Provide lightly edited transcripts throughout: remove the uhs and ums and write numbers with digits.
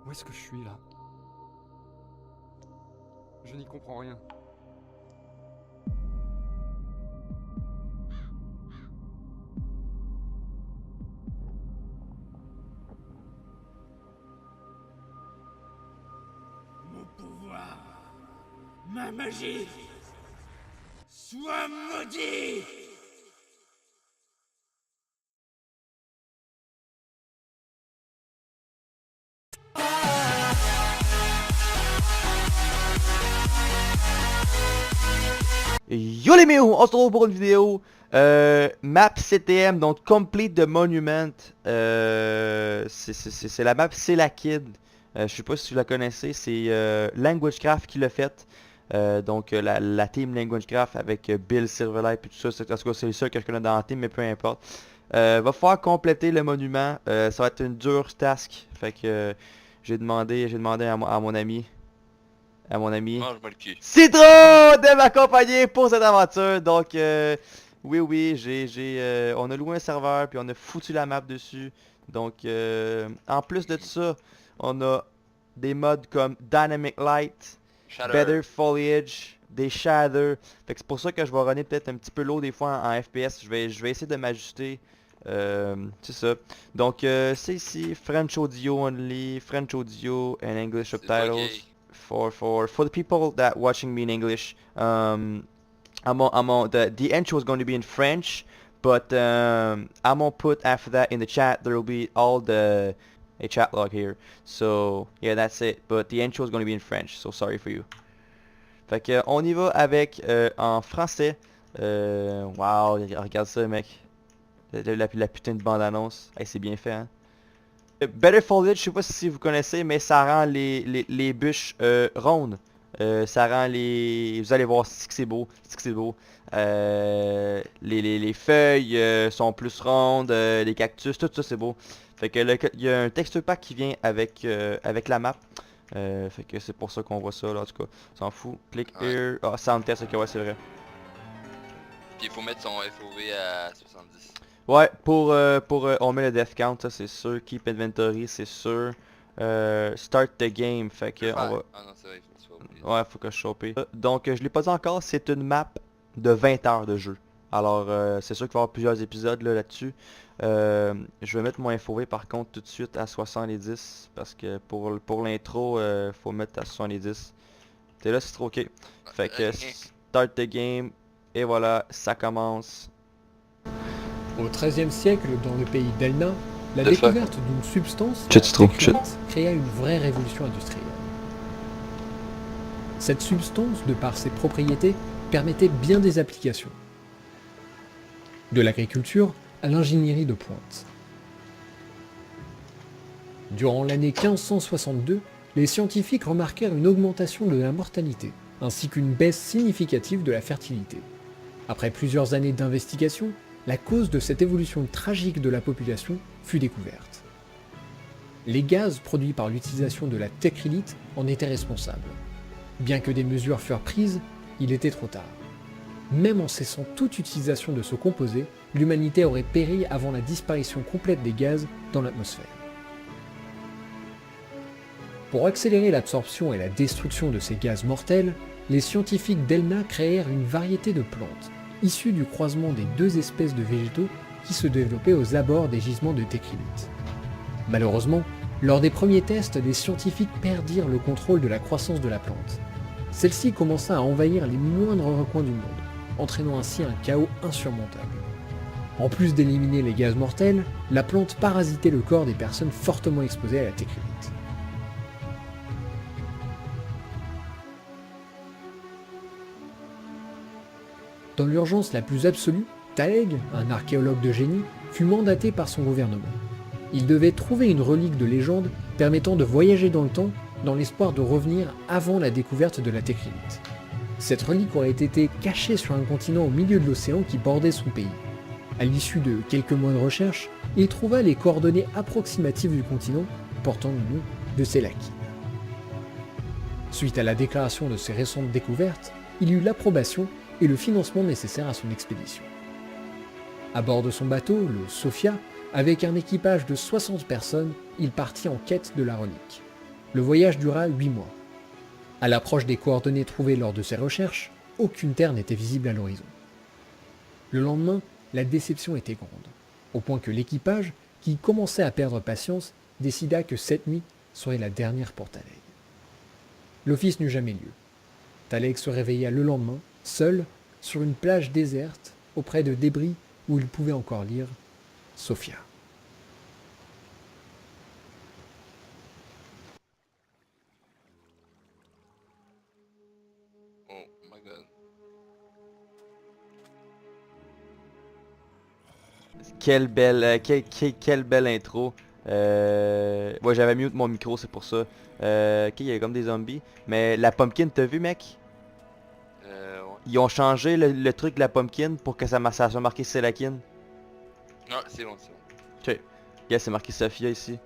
Où est-ce que je suis là? Je n'y comprends rien. Mon pouvoir, ma magie, sois maudit! Yo les méos, on se retrouve pour une vidéo map CTM, donc Complete the Monument. C'est la map C'est la Kid. Je sais pas si vous la connaissez, c'est LanguageCraft qui l'a fait. Donc la team LanguageCraft avec Bill Silverlight et tout ça. En tout cas, c'est le seul que je connais dans la team, mais peu importe. Va falloir compléter le monument. Ça va être une dure task. Fait que j'ai demandé à mon ami Mange-moi le cul. Citron de m'accompagner pour cette aventure. Donc, oui, on a loué un serveur puis on a foutu la map dessus. Donc, en plus de tout ça, on a des mods comme Dynamic Light, Shatter. Better Foliage, des shaders. Fait que c'est pour ça que je vais runner peut-être un petit peu lourd des fois en FPS. Je vais essayer de m'ajuster. C'est ça. Donc, c'est ici French audio only, French audio and English C'est subtitles. buggé. For the people that watching me in English, the intro is going to be in French, but I'm gonna put after that in the chat there will be all the a chat log here. So yeah, that's it. But the intro is going to be in French. So sorry for you. Fait que on y va avec en français. Wow, regarde ça, mec. La putain de bande annonce. Hey, c'est bien fait, hein. Better Foliage, je sais pas si vous connaissez, mais ça rend les bûches rondes. Ça rend les... Vous allez voir, c'est que c'est beau. C'est que c'est beau. Les feuilles sont plus rondes. Les cactus, tout ça c'est beau. Fait que il y a un texture pack qui vient avec la map. Fait que c'est pour ça qu'on voit ça là, en tout cas. On s'en fout. Click Ouais. here. Ah, sound test, ok, ouais, c'est vrai. Puis il faut mettre son FOV à 70. Ouais, on met le death count, ça c'est sûr. Keep inventory, c'est sûr. Start the game, fait que on va... Ah non, c'est vrai, il faut que tu sois obligé. Ouais, faut que je chope. Donc, je l'ai pas dit encore, c'est une map de 20 heures de jeu. Alors, c'est sûr qu'il va y avoir plusieurs épisodes là-dessus. Je vais mettre mon FOV par contre tout de suite à 70, parce que pour l'intro, faut mettre à 70. T'es là, c'est trop ok. Fait que start the game, et voilà, ça commence. Au XIIIe siècle, dans le pays d'Elna, la The fuck? découverte d'une substance, Shit, c'est trop, la téchrite, créa une vraie révolution industrielle. Cette substance, de par ses propriétés, permettait bien des applications. De l'agriculture à l'ingénierie de pointe. Durant l'année 1562, les scientifiques remarquèrent une augmentation de la mortalité, ainsi qu'une baisse significative de la fertilité. Après plusieurs années d'investigation, la cause de cette évolution tragique de la population fut découverte. Les gaz produits par l'utilisation de la téchrite en étaient responsables. Bien que des mesures furent prises, il était trop tard. Même en cessant toute utilisation de ce composé, l'humanité aurait péri avant la disparition complète des gaz dans l'atmosphère. Pour accélérer l'absorption et la destruction de ces gaz mortels, les scientifiques d'Elna créèrent une variété de plantes, issues du croisement des deux espèces de végétaux qui se développaient aux abords des gisements de téchrite. Malheureusement, lors des premiers tests, les scientifiques perdirent le contrôle de la croissance de la plante. Celle-ci commença à envahir les moindres recoins du monde, entraînant ainsi un chaos insurmontable. En plus d'éliminer les gaz mortels, la plante parasitait le corps des personnes fortement exposées à la téchrite. Dans l'urgence la plus absolue, Taeg, un archéologue de génie, fut mandaté par son gouvernement. Il devait trouver une relique de légende permettant de voyager dans le temps dans l'espoir de revenir avant la découverte de la téchrite. Cette relique aurait été cachée sur un continent au milieu de l'océan qui bordait son pays. À l'issue de quelques mois de recherche, il trouva les coordonnées approximatives du continent portant le nom de Selaki. Suite à la déclaration de ces récentes découvertes, il eut l'approbation et le financement nécessaire à son expédition. À bord de son bateau, le Sophia, avec un équipage de 60 personnes, il partit en quête de la relique. Le voyage dura 8 mois. À l'approche des coordonnées trouvées lors de ces recherches, aucune terre n'était visible à l'horizon. Le lendemain, la déception était grande, au point que l'équipage, qui commençait à perdre patience, décida que cette nuit serait la dernière pour Taleg. L'office n'eut jamais lieu. Taleg se réveilla le lendemain, seul, sur une plage déserte, auprès de débris où il pouvait encore lire « Sophia ». Oh my god. Quelle belle, quelle belle intro. Ouais, j'avais mute mon micro, c'est pour ça. Ok, il y a comme des zombies. Mais la pumpkin, t'as vu, mec? Ouais. Ils ont changé le truc de la pumpkin pour que ça soit marqué Selakin. Non, c'est bon, c'est bon. Ok. Yeah, c'est marqué Sophia ici.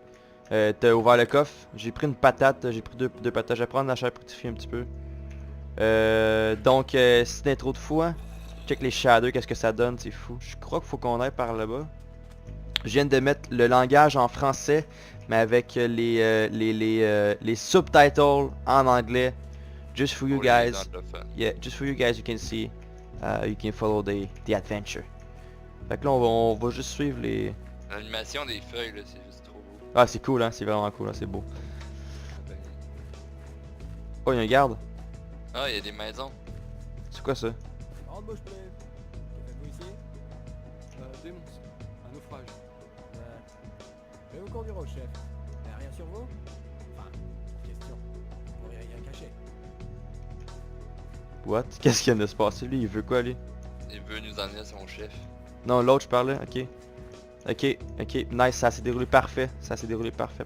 T'as ouvert le coffre. J'ai pris une patate. J'ai pris deux patates. Je vais prendre la chair fructifiée un petit peu. Donc, c'est une intro de fou, hein. Check les shaders, qu'est-ce que ça donne, c'est fou. Je crois qu'il faut qu'on aille par là-bas. Je viens de mettre le langage en français, mais avec les subtitles en anglais. Just for you Pour les guys. anglophones. Yeah, just for you guys, you can see. You can follow the adventure. Fait que là, on va juste suivre les... L'animation des feuilles, là, c'est juste trop beau. Ah, c'est cool, hein, c'est vraiment cool, hein, c'est beau. Ben, Oh, il y a un garde. ah, il y a des maisons. C'est quoi ça? Embauche plaît. Qu'avez-vous ici Démons. Un naufrage. Je vais vous conduire au chef. Y'a rien sur vous? Enfin, question. Vous pourriez rien cacher. What? Qu'est-ce qui vient de se passer, lui? Il veut quoi, lui? Il veut nous emmener à son chef. Non, l'autre, je parlais, ok. Ok, nice, ça s'est déroulé parfait. Ça s'est déroulé parfait.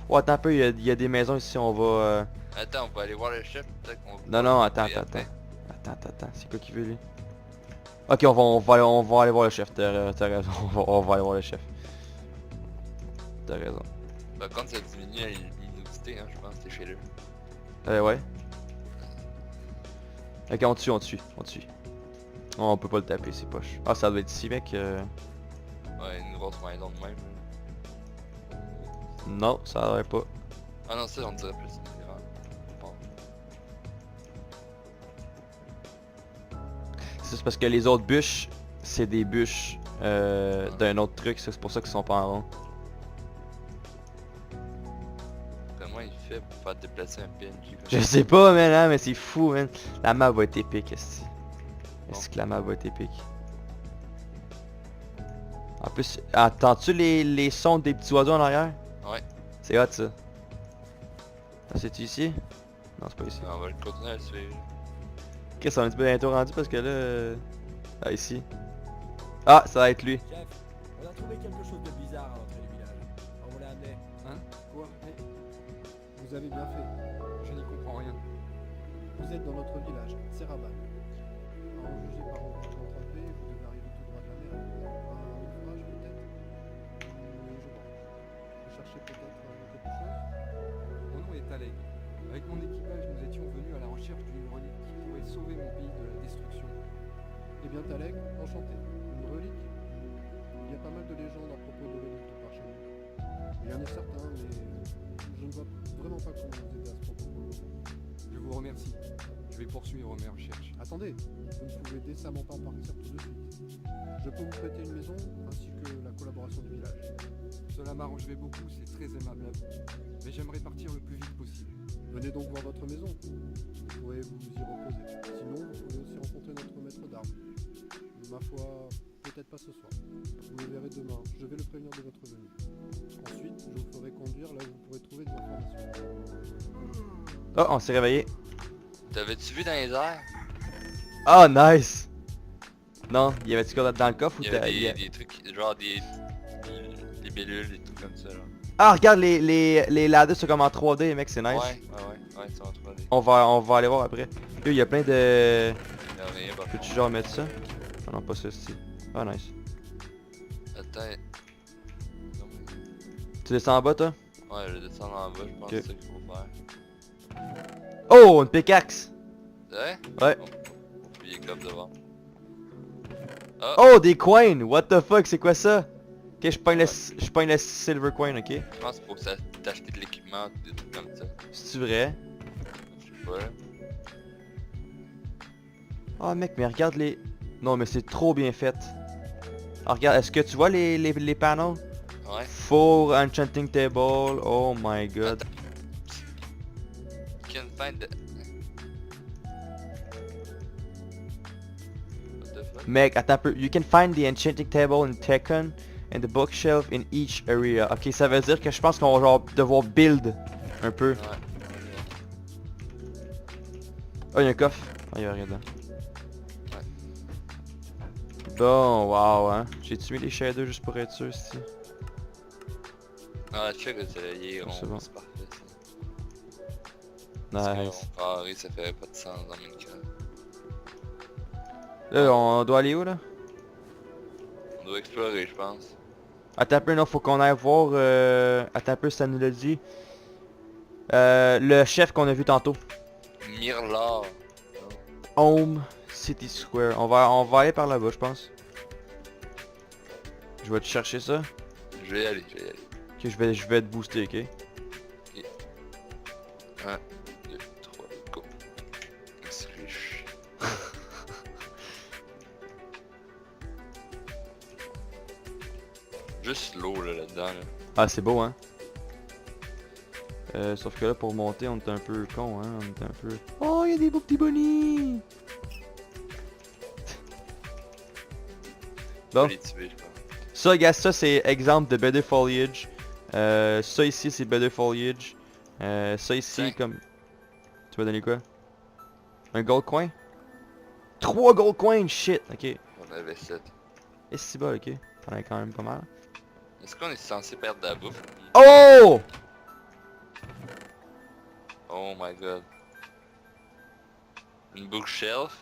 Oh, attends un peu, il y a des maisons ici, on va... Attends, on va aller voir le chef, peut-être qu'on... Non, attends. C'est quoi qu'il veut, lui? Ok, on va aller voir le chef, t'as raison, on va aller voir le chef. T'as raison. Par contre, ça diminue la luminosité, hein, je pense, c'est chez eux. Ouais. Ok, on tue. Oh, on peut pas le taper, c'est poche. Ah, ça doit être ici, mec. Ouais, une grosse maison de même. Non, ça devrait pas. Ah non, ça, on dirait plus une grande. Bon. C'est parce que les autres bûches, c'est des bûches d'un autre truc, c'est pour ça qu'ils sont pas en rond. Comment il fait pour faire déplacer un PNJ comme Je ça? sais pas, man, hein, mais c'est fou, man. La map va être épique, est-ce que la map va être épique? En plus, entends-tu les sons des petits oiseaux en arrière? Ouais. C'est hot, ça. Ah, c'est-tu ici? Non, c'est pas ici. On va le continuer à le suivre. Qu'est-ce qu'on est un petit peu bientôt rendu parce que là... Ah, ici. Ah, ça va être lui. Chef, on a trouvé quelque chose de bizarre à l'entrée du village. On vous l'a amené. Hein Quoi Mais... Vous avez bien fait. Je n'y comprends rien. Vous êtes dans notre village, Serraban. À en juger par où vous empruntez, vous devez arriver tout droit de la mer. Un naufrage peut-être? Oui, je vois. Vous cherchez peut-être quelque chose? Mon nom est Taleg. Avec mon équipage, nous étions venus à la recherche d'une relique qui pourrait sauver mon pays de la destruction. Eh bien Taleg, enchanté. Une relique? Il y a pas mal de légendes à propos de reliques de par chez nous. Il y en a certains, mais je ne vois vraiment pas comment vous aider à ce propos. Je vous remercie. Je vais poursuivre mes recherches. Attendez, vous ne pouvez décemment pas partir tout de suite. Je peux vous prêter une maison, ainsi que la collaboration du village. Cela m'arrangerait beaucoup, c'est très aimable à vous. Mais j'aimerais partir le plus vite possible. Venez donc voir votre maison. Vous pourrez vous y reposer. Sinon, vous pouvez aussi rencontrer notre maître d'armes. Ma foi, peut-être pas ce soir. Vous le verrez demain. Je vais le prévenir de votre venue. Ensuite, je vous ferai conduire là où vous pourrez trouver des informations. Oh, on s'est réveillé. T'avais-tu vu dans les airs? Oh, nice! Non, y avait-tu quoi dans le coffre ou Il y t'as... avait des trucs, genre des bellules et tout comme ça, là. Ah, regarde, les ladders sont comme en 3D, mec, c'est nice. Ouais, c'est en 3D. On va aller voir après. Yo, y a plein de... Il y a rien par Peux-tu contre. genre mettre ça? Ah non, pas ça, c'est... Ah, nice. Attends. Non, Tu descends en bas, toi? ouais, je descends en bas, je pense Ok. que c'est ça qu'il faut faire. Oh, une pickaxe! C'est vrai? Ouais. Puis il est comme devant. Oh, des coins! What the fuck, c'est quoi ça? Ok, je pogne le silver coin, ok? Je pense qu'il faut que ça t'acheter de l'équipement, des trucs comme ça. C'est vrai? Je sais pas. Oh mec, mais regarde les... Non mais c'est trop bien fait. Ah, regarde, est-ce que tu vois les panels? Ouais. For enchanting table, oh my god. Attends. You can find the... What the fuck? Mec, attends un peu. You can find the enchanting table in Tekken and the bookshelf in each area. Ok, ça veut dire que je pense qu'on va genre devoir build un peu. Ouais. Oh, il y a un coffre. Oh, il y a rien dedans. Bon, wow, hein. J'ai-tu mis les shaders juste pour être sûr, ici? Ah, check le soleil, C'est rond, bon. c'est parfait ça. Nice. Carré, ça ferait pas de sens dans Minecraft. Là, on doit aller où, là? On doit explorer, je pense. Attends un peu, non, faut qu'on aille voir... Attends un peu, ça nous l'a dit. Le chef qu'on a vu tantôt. Mirlar. Home City Square. On va aller par là-bas, je pense. Je vais te chercher ça. Je vais y aller, Ok, je vais te booster, ok? 1, 2, 3, go. C'est riche. Juste l'eau là-dedans. Là. Ah, c'est beau, hein? Sauf que là, pour monter, on est un peu con, hein? On est un peu... Oh, il y a des beaux petits bonnies! Je Bon. vais les tuer, je pense. Ça, gars, ça, c'est exemple de Better Foliage. Ça ici, c'est Better Foliage. Ça ici, Tiens. comme... Tu vas donner quoi? Un gold coin? 3 gold coins, shit! Ok. On avait 7. Et c'est bon, ok. On a quand même pas mal. Est-ce qu'on est censé perdre de la bouffe? Oh! Oh my god. Une bookshelf?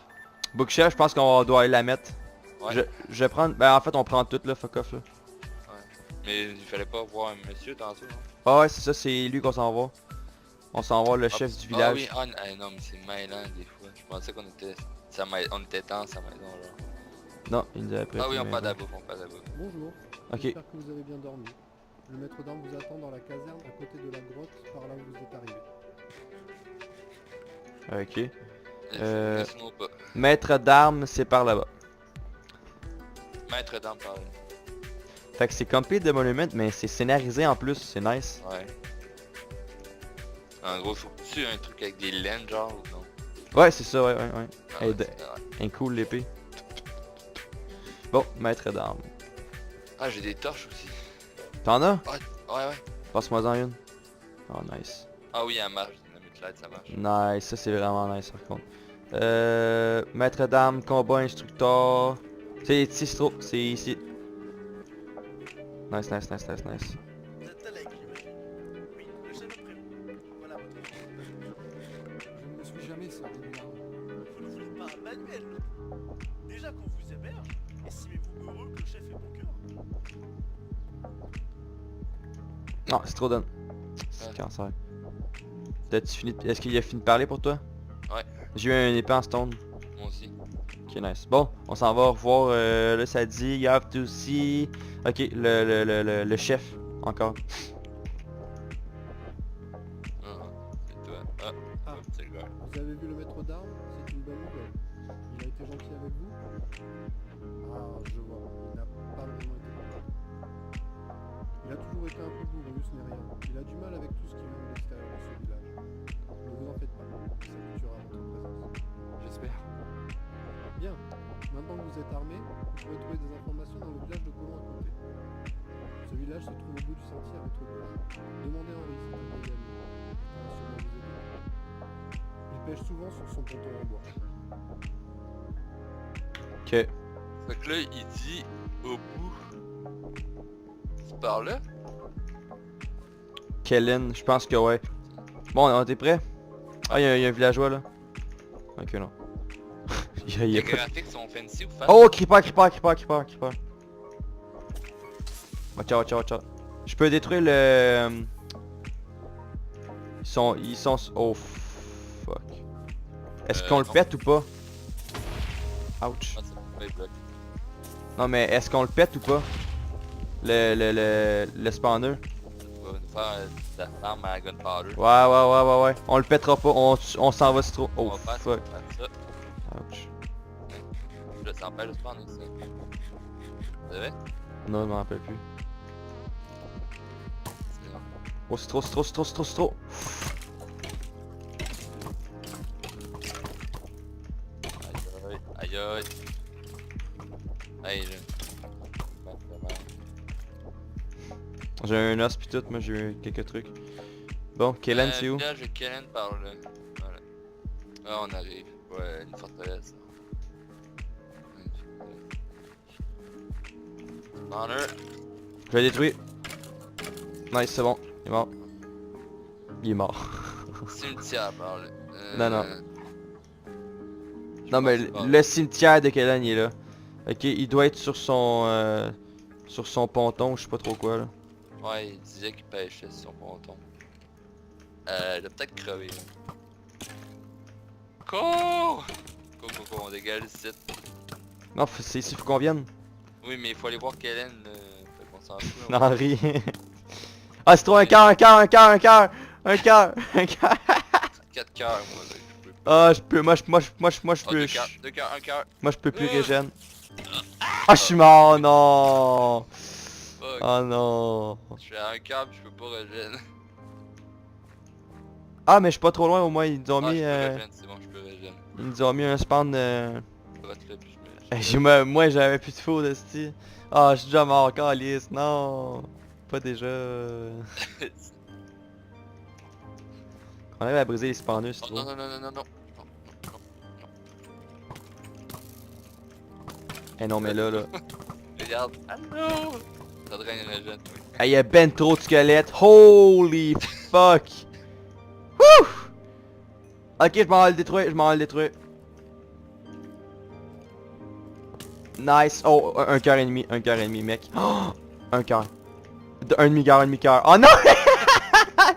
Bookshelf, je pense qu'on doit aller la mettre. Ouais. Je vais prendre... Ben, en fait, on prend tout, là, fuck off, là. Mais il fallait pas voir un monsieur tantôt, non? Ah ouais, c'est ça, c'est lui qu'on s'en va. On s'en va, le chef du village. Ah oui, non mais c'est mêlant des fois. Je pensais qu'on était... on était dans sa maison, genre. Non, il nous avait pris. Ah oui, on parle de la bouffe, on parle de la bouffe. Bonjour. Ok. J'espère que vous avez bien dormi. Le maître d'armes vous attend dans la caserne à côté de la grotte par là où vous êtes arrivé. Ok. Laisse-moi pas. Maître d'armes, c'est par là-bas. Maître d'armes par là. Fait que c'est complete de monument, mais c'est scénarisé en plus, c'est nice. Ouais. En gros, faut que tu aies un truc avec des laines, genre, ou non? Ouais, c'est ça, ouais. Ah, Hey, ouais, de- c'est- Un cool l'épée. Bon, maître d'armes. Ah, j'ai des torches aussi. T'en as? Ouais. Passe-moi-en une. Oh, nice. Ah oui, elle marche, dynamite light, ça marche. Nice, ça c'est vraiment nice par contre. Maître d'armes, combat instructeur. C'est trop, c'est ici. Nice. Vous êtes Talek, j'imagine. Oui, le chef de prévu. Voilà votre nom. Je ne me suis jamais servi d'une arme. Vous ne voulez pas un manuel? Déjà qu'on vous héberge, estimez-vous heureux que le chef ait bon cœur? Non, c'est trop done. C'est cancer. T'as-tu fini Est-ce qu'il a fini de parler pour toi? Ouais. J'ai eu un épée en stone. Moi aussi. Ok, nice. Bon, on s'en va revoir, là ça dit, you have to see... Ok, le chef, encore. C'est toi. Ah. C'est le gars. Vous avez vu le maître d'armes? C'est une bonne nouvelle. Il a été gentil avec vous? Ah, je vois. Il n'a pas vraiment été content. Il a toujours été un peu bourru, ce n'est rien. Il a du mal avec tout ce qui vient de l'extérieur de ce village. Ne vous en faites pas, il s'habituera à votre présence. J'espère. Bien. Maintenant que vous êtes armés, vous pourrez trouver des informations dans le village de Colomb à côté. Ce village se trouve au bout du sentier à votre gauche. Demandez Henri si vous voulez y aller. Il pourra sûrement vous aider. Il pêche souvent sur son ponton en bois. Ok. Fait que là, il dit au bout. C'est par là? Kellen, je pense que ouais. Bon, on est prêt? Ah, il y a un villageois là. Ok, non. Il y Les a pas... graphiques sont fancy ou fan? Oh, creeper. Watch out. Je peux détruire le... Ils sont... Oh, fuck. Est-ce qu'on le non. pète ou pas? Ouch. Ah, c'est pas les blocs. Non mais est-ce qu'on le pète ou pas? Le spawner? Ouais, faire la ferme à gunpowder. Ouais. On le pètera pas, on s'en va trop. On Oh va faire fuck. ça. Ouch. Là, ça empêche de se prendre ça. Vous savez? Non, je m'en rappelle plus. C'est bon. Oh, c'est trop. Aïe. Aïe, là. J'ai un os pis tout, moi j'ai eu quelques trucs. Bon, Kellen, c'est où? Village de Kellen par là. Voilà. Ah, on arrive. Ouais, une forteresse. Spawner. Je l'ai détruit. Nice, c'est bon. Il est mort. Il est mort. Cimetière par là. Non. Je Non mais pense que c'est le cimetière de Kellen il est là. Ok, il doit être sur son ponton, je sais pas trop quoi là. Ouais, il disait qu'il pêchait sur son ponton. Il a peut-être crevé. Là. Cours! Cours, on dégage le site. Non, c'est ici, faut qu'on vienne. Oui, mais il faut aller voir Kellen. Fait qu'on s'en fout. Non, rien. Ah, c'est trop un cœur. 4 cœurs, moi. Là, je peux Ah, je peux, moi je Ah, peux, 2 cœurs, 1 cœur. moi je peux plus régène. Ah, je suis mort, non. Fuck. Oh non. Je suis à 1 cœur pis je peux pas régène. Ah, mais je suis pas trop loin, au moins ils nous ont Ah, mis, je peux régène, c'est bon, je peux régène. ils nous ont mis un spawn. Je rate là pis je me Moi j'avais plus de faux de style. Ah, je suis déjà mort, calice, non. Pas déjà. On arrive à briser les spawners, c'est Oh, trop. non. Eh non, mais là. Regarde. Allô! Ça draine une régène, oui. Ah, y'a ben trop de squelettes. Holy fuck. Wouh! Ok, je m'en vais le détruire, Nice. Oh, un cœur et demi, mec. Oh, un cœur. Un demi-cœur. Oh non!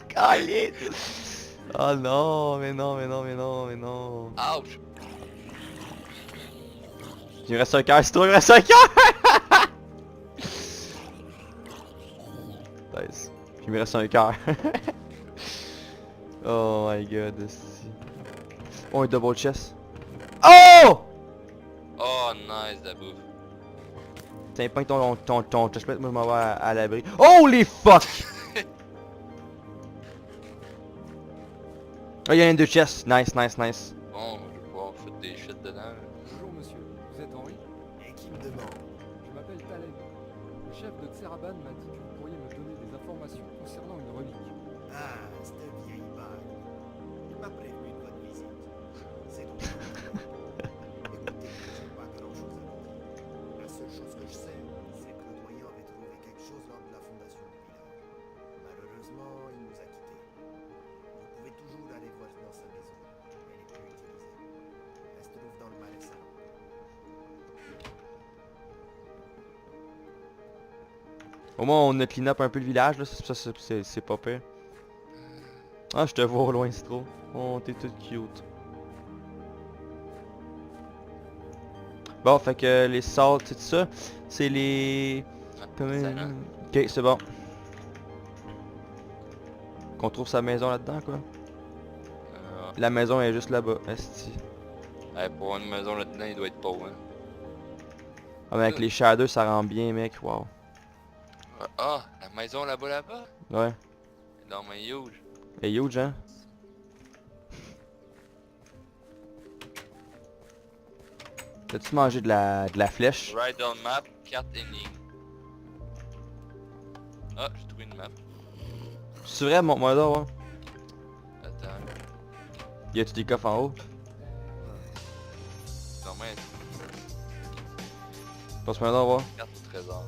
Calice. Oh non, mais non. Ouch! Il me reste un cœur, c'est trop, il me reste un cœur! Nice. Puis il me reste un cœur. Oh my god, esti. Oh, un double chest. Oh! Oh, nice, la bouffe. Tiens, pas ton chest, moi je m'en vais à l'abri. Holy fuck! Oh, il y a un deux chests. Nice. Bon, je vais pouvoir foutre des shit dedans. Bonjour monsieur, vous êtes Henri? Et qui me demande? Je m'appelle Taleb. Le chef de Tseraban m'a dit que vous pourriez me donner des informations concernant une relique. Ah, c'est un vieil bague. Il m'a prévenu de votre visite. C'est tout. Écoutez, j'ai pas grand-chose à vous dire. La seule chose que je sais, c'est que le doyen avait trouvé quelque chose lors de la fondation du village. Malheureusement, il nous a quittés. Vous pouvez toujours aller voir dans sa maison. Elle est plus utilisée. Elle se trouve dans le Marais Salon. Au moins on a clean up un peu le village là, ça c'est pas pire. Ah, je te vois au loin, c'est trop. Oh, t'es toute cute. Bon, fait que les salts, tout ça, c'est les... Excellent. Ok, c'est bon. Qu'on trouve sa maison là-dedans, quoi. La maison est juste là-bas, esti. Ouais, pour une maison là-dedans, il doit être pauvre. Hein. Ah, mais avec les shaders, ça rend bien, mec, wow. Ah, la maison là-bas. Ouais. Elle est dans ma huge. Et huge, hein? T'as-tu mangé de la flèche? Right on map, carte énigme. Ah, j'ai trouvé une map. C'est vrai, montre-moi là, ouais. Attends, Y a-tu des coffres en haut? normalement, Passe-moi là, ouais. carte au trésor.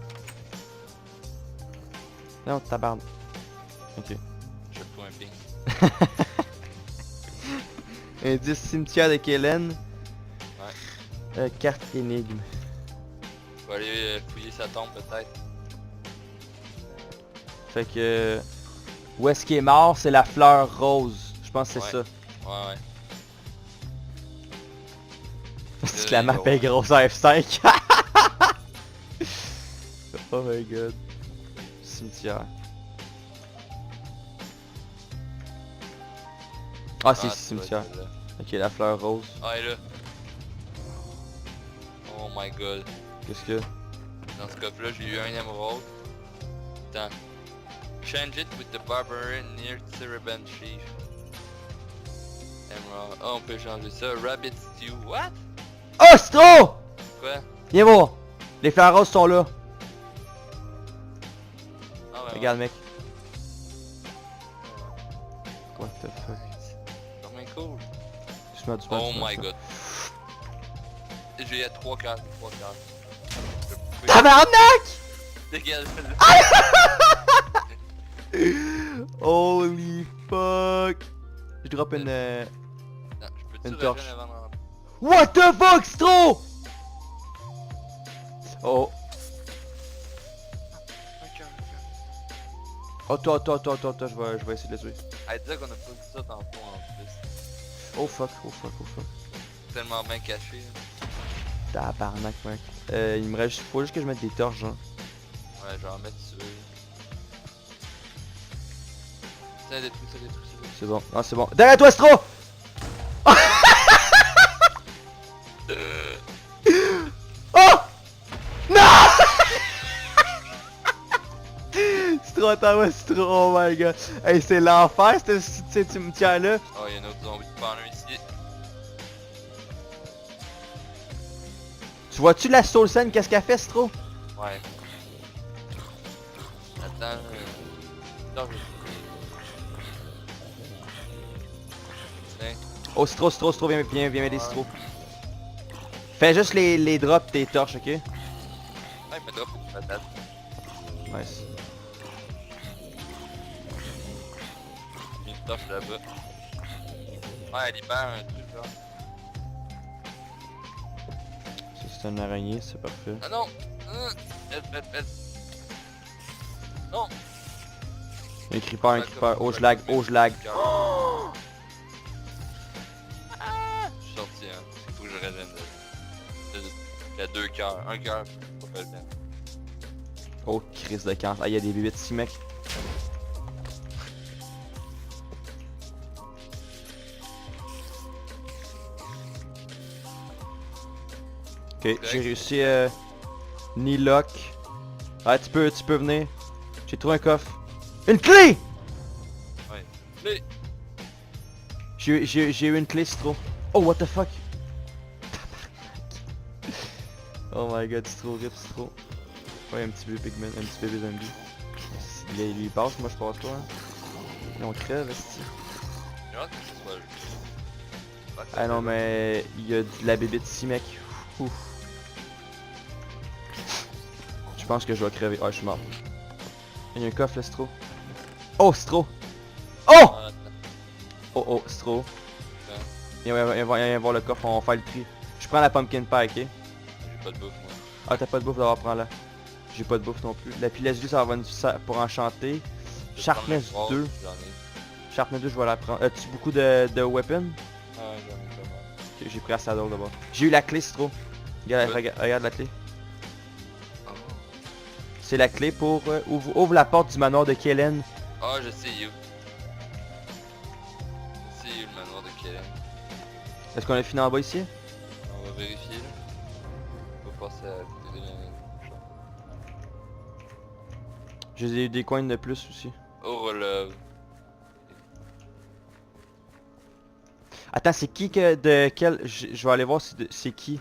Non, tabarde. Ok. Je fous un ping. Indice cimetière de Kellen. Ouais. Carte énigme. Je vais aller fouiller sa tombe peut-être. Fait que... Où est-ce qu'il est mort? C'est la fleur rose. Je pense que c'est ça. Ouais. C'est que la map est grosse à F5. Oh my god. Cimetière. Ah, c'est Ah, ici, tu vois, cimetière. celle-là. Ok, la fleur rose. Ah, elle est là. Oh my god. Qu'est-ce que... Dans ce cas-là, j'ai eu un émeraude. Attends. Change it with the barbarian near Cerebent Chief. Emerald. Oh, on peut changer ça. Rabbit stew. What? Oh, Stro! Quoi? Viens voir. Les fleurs roses sont là. Ah ouais. Regarde, mec. What the fuck? C'est vraiment cool. Doucement, doucement, Oh doucement, my doucement. god. J'ai 3 cartes, 3 cartes. Tabarnak! Dégage. Holy fuck! Je drop une... Non, je peux-tu Une torche. rejoindre avant d'entrer? What the fuck, Stro! Oh. Un cœur. Oh, toi, je vais essayer de le tuer. Hey, dis qu'on a pas vu ça tantôt en plus. Oh fuck, oh fuck, oh fuck. Tellement bien caché. Là. Tabarnak, mec. Il me reste... Faut juste que je mette des torches, genre. Ouais, je vais en mettre sur. Tiens, détruis ça, détruis ça. C'est bon, ah c'est bon. Derrière toi, Stro! Oh! Non! Stro, attends-moi, Stro, oh my god. Hey, c'est l'enfer, ce cimetière-là. Oh, il y a un autre zombie de spawner ici. Tu vois-tu la Soul Sand, qu'est-ce qu'elle fait, Stro? Ouais. Attends, non, Tiens. Oh, Stro, viens m'aider, Stro. Fais juste les drops tes torches, ok? Ouais, il me drop une patate. Nice. J'ai une torche là-bas. Ouais, elle libère un truc là. Ça, c'est une araignée, c'est parfait. Ah non! Aide. Non! Un creeper. Oh, je lag. Je suis sorti, hein. Il faut que je revienne. Il y a 2 cœurs. Un cœur, je peux pas le bien. Oh, crise de camp. Ah, il y a des bébites ici, mec. Ok, j'ai réussi Niloc. Ah, tu peux venir. J'ai trouvé un coffre. Une clé! Ouais. Clé! J'ai eu une clé, c'est trop. Oh, what the fuck? Oh my god, c'est trop rip, c'est trop. Ouais, un petit bébé pigment, un petit bébé zombie. Il passe, moi je passe pas. Hein. Là, on crève, est-ce J'ai hâte que ce soit juste. Ah non, mais il y a de la bébite ici, mec. Ouf. Je pense que je vais crever. Ah, je suis mort. Il y a un coffre là, Stro. Oh, Stro! Oh! Oh, Stro. Viens voir le coffre, on va faire le tri. Je prends la pumpkin pie, ok? J'ai pas de bouffe, moi. Ah, t'as pas de bouffe, d'avoir prendre là. J'ai pas de bouffe non plus. La pièce 2, ça va venir pour enchanter. Je vais Sharpness prendre le 2. rose, j'en ai. Sharpness 2, je vais la prendre. As-tu beaucoup de weapons? Ah ouais, j'en ai pas mal. Ok, j'ai pris la saddle d'abord. J'ai eu la clé, Stro. Regarde, Ouais. regarde la clé. Oh. C'est la clé pour ouvre la porte du manoir de Kellen. Ah, je sais où. Je sais où le manoir de Kellen. Est-ce qu'on a fini en bas ici? On va vérifier là. On va passer à côté de la... J'ai eu des coins de plus aussi. Oh, relève. Attends, c'est qui que de quel... Je vais aller voir c'est qui.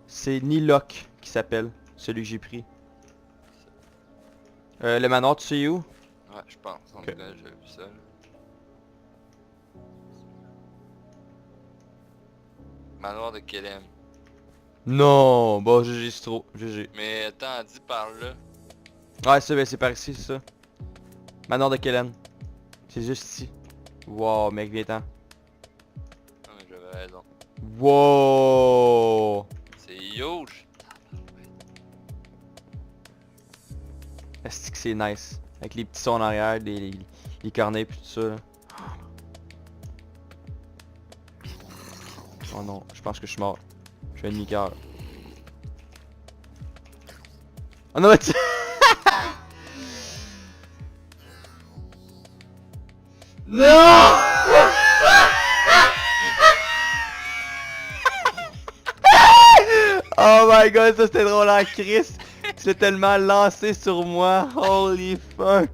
C'est Niloc qui s'appelle. Celui que j'ai pris. Le manoir, tu sais où? Ouais, je pense. En Ok. tout cas, j'avais vu ça. Là. Manoir de Kellen. Non, bon GG c'est trop, GG. Mais attends, dis par là. Ouais c'est par ici, c'est ça. Manoir de Kellen. C'est juste ici. Wow mec, viens-t'en. Non mais j'avais raison. Wow. C'est huge. Est-ce que c'est nice. Avec les petits sons en arrière, les cornets pis tout ça là. Oh non, je pense que je suis mort. Je suis un demi-cœur. Oh non, tu... Non! my god, ça c'était drôle en Chris. Tu l'as tellement lancé sur moi. Holy fuck.